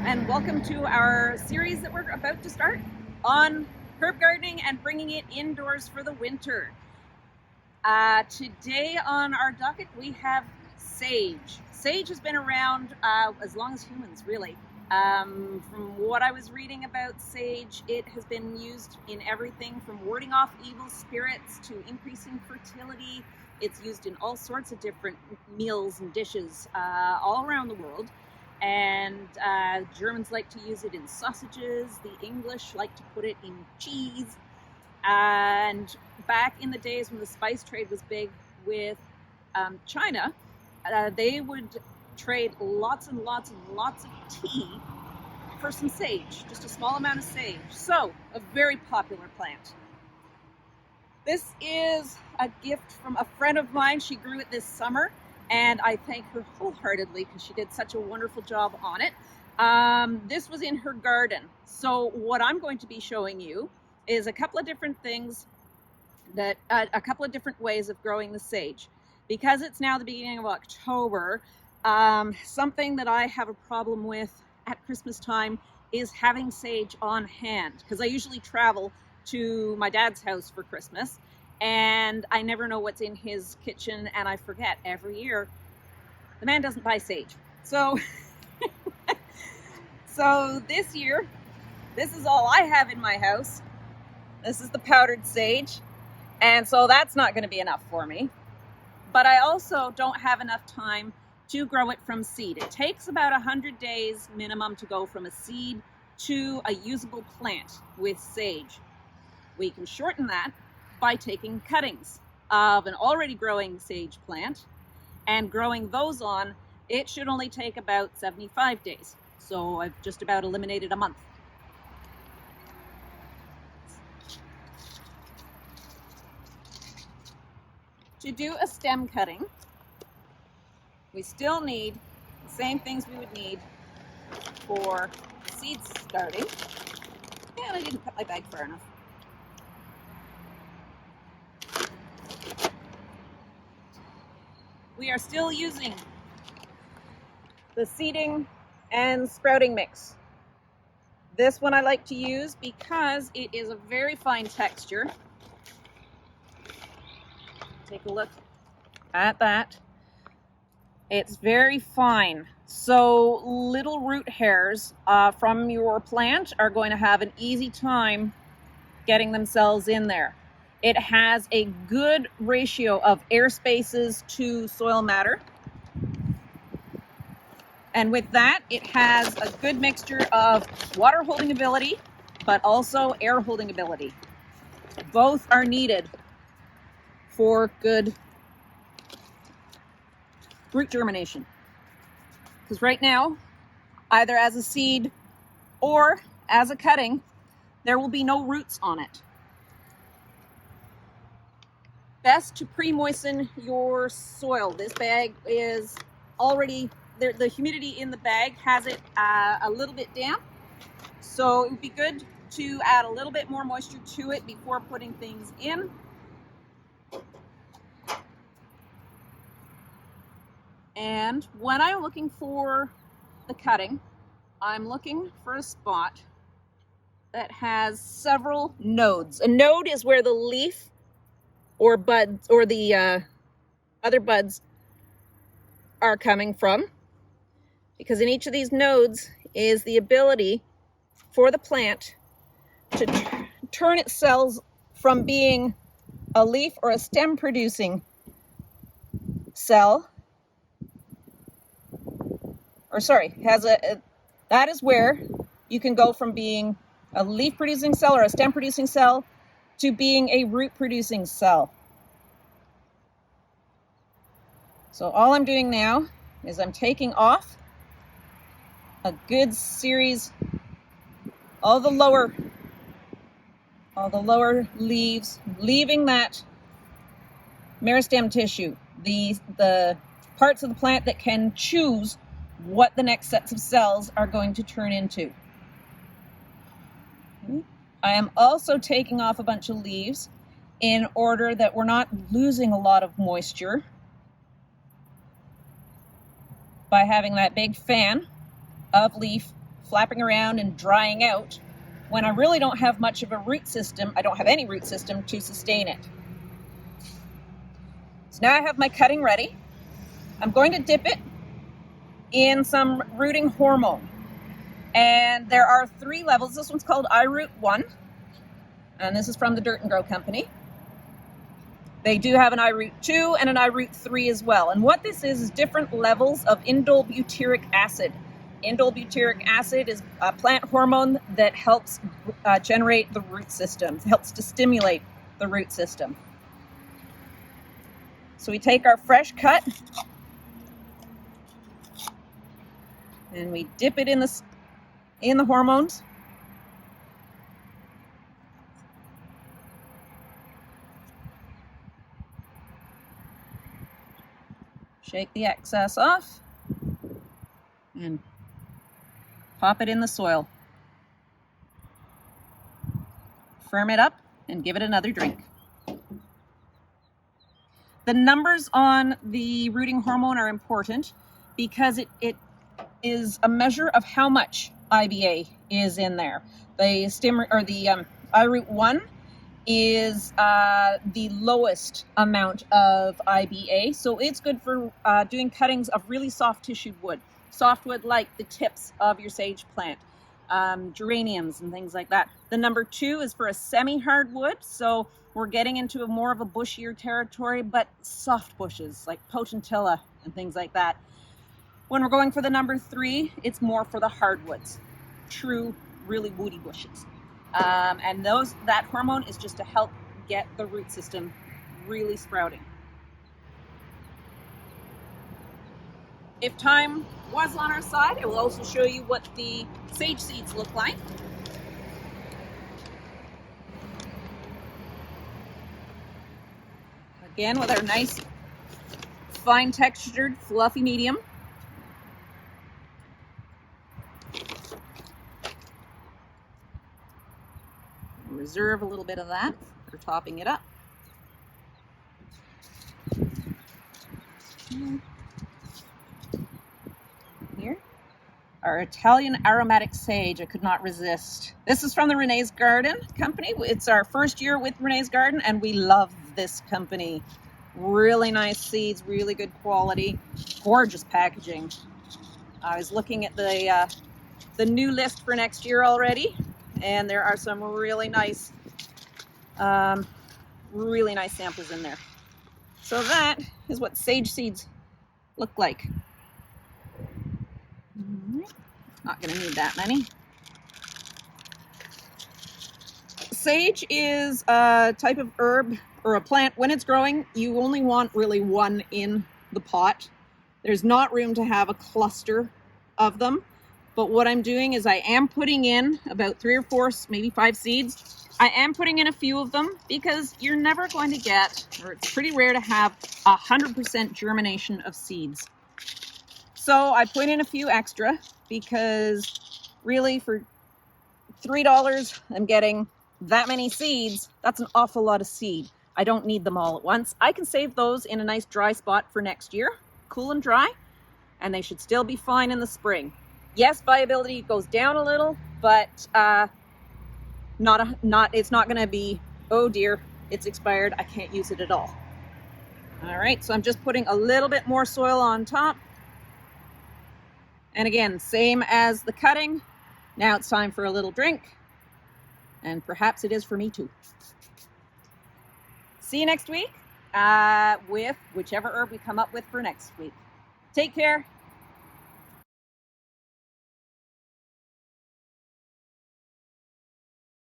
and welcome to our series that we're about to start on herb gardening and bringing it indoors for the winter. Today on our docket we have sage. Sage has been around as long as humans, really. From what I was reading about sage, it has been used in everything from warding off evil spirits to increasing fertility. It's used in all sorts of different meals and dishes all around the world. And Germans like to use it in sausages. The English like to put it in cheese. And back in the days when the spice trade was big with China, they would trade lots and lots and lots of tea for some sage, just a small amount of sage. So, a very popular plant. This is a gift from a friend of mine. She grew it this summer, and I thank her wholeheartedly because she did such a wonderful job on it. This was in her garden. So what I'm going to be showing you is a couple of different things that, a couple of different ways of growing the sage. Because it's now the beginning of October, something that I have a problem with at Christmas time is having sage on hand. Because I usually travel to my dad's house for Christmas, and I never know what's in his kitchen, and I forget every year. The man doesn't buy sage. So, so this year, this is all I have in my house. This is the powdered sage, and so that's not going to be enough for me. But I also don't have enough time to grow it from seed. It takes about 100 days minimum to go from a seed to a usable plant with sage. We can shorten that by taking cuttings of an already growing sage plant and growing those on. It should only take about 75 days. So I've just about eliminated a month. To do a stem cutting, we still need the same things we would need for seed starting. Yeah, I didn't cut my bag far enough. We are still using the seeding and sprouting mix. This one I like to use because it is a very fine texture. Take a look at that. It's very fine. So little root hairs from your plant are going to have an easy time getting themselves in there. It has a good ratio of air spaces to soil matter. And with that, it has a good mixture of water holding ability, but also air holding ability. Both are needed for good root germination. Because right now, either as a seed or as a cutting, there will be no roots on it. Best to pre-moisten your soil. This bag is already, the humidity in the bag has it a little bit damp. So it would be good to add a little bit more moisture to it before putting things in. And when I'm looking for the cutting, I'm looking for a spot that has several nodes. A node is where the leaf or buds or the other buds are coming from, because in each of these nodes is the ability for the plant to turn its cells from being a leaf or a stem producing cell, or sorry, that is where you can go from being a leaf producing cell or a stem producing cell to being a root producing cell. So all I'm doing now is I'm taking off a good series, all the lower leaves, leaving that meristem tissue, the parts of the plant that can choose what the next sets of cells are going to turn into. I am also taking off a bunch of leaves in order that we're not losing a lot of moisture by having that big fan of leaf flapping around and drying out when I really don't have much of a root system. I don't have any root system to sustain it. So now I have my cutting ready. I'm going to dip it in some rooting hormone. And there are 3 levels. This one's called iRoot 1. And this is from the Dirt and Grow Company. They do have an iRoot 2 and an iRoot 3 as well. And what this is different levels of indole butyric acid. Indole butyric acid is a plant hormone that helps generate the root system, helps to stimulate the root system. So we take our fresh cut and we dip it in the hormones. Shake the excess off and pop it in the soil. Firm it up and give it another drink. The numbers on the rooting hormone are important because it is a measure of how much IBA is in there. The iRoot 1 is the lowest amount of IBA, so it's good for doing cuttings of really soft tissued wood. Softwood like the tips of your sage plant, geraniums and things like that. The number 2 is for a semi-hardwood, so we're getting into more of a bushier territory, but soft bushes like potentilla and things like that. When we're going for the number 3, it's more for the hardwoods, true, really woody bushes. And that hormone is just to help get the root system really sprouting. If time was on our side, I will also show you what the sage seeds look like. Again, with our nice, fine textured, fluffy medium. Reserve a little bit of that for topping it up. Here, our Italian aromatic sage. I could not resist. This is from the Renee's Garden company. It's our first year with Renee's Garden, and we love this company. Really nice seeds, really good quality, gorgeous packaging. I was looking at the new list for next year already, and there are some really nice samples in there. So that is what sage seeds look like. Not going to need that many. Sage is a type of herb or a plant. When it's growing, you only want really one in the pot. There's not room to have a cluster of them. But what I'm doing is I am putting in about 3 or 4, maybe 5 seeds. I am putting in a few of them because you're never going to get, or it's pretty rare to have 100% germination of seeds. So I put in a few extra because really for $3, I'm getting that many seeds. That's an awful lot of seed. I don't need them all at once. I can save those in a nice dry spot for next year, cool and dry, and they should still be fine in the spring. Yes, viability goes down a little, but it's not going to be, oh dear, it's expired, I can't use it at all. All right, so I'm just putting a little bit more soil on top. And again, same as the cutting. Now it's time for a little drink, and perhaps it is for me too. See you next week with whichever herb we come up with for next week. Take care.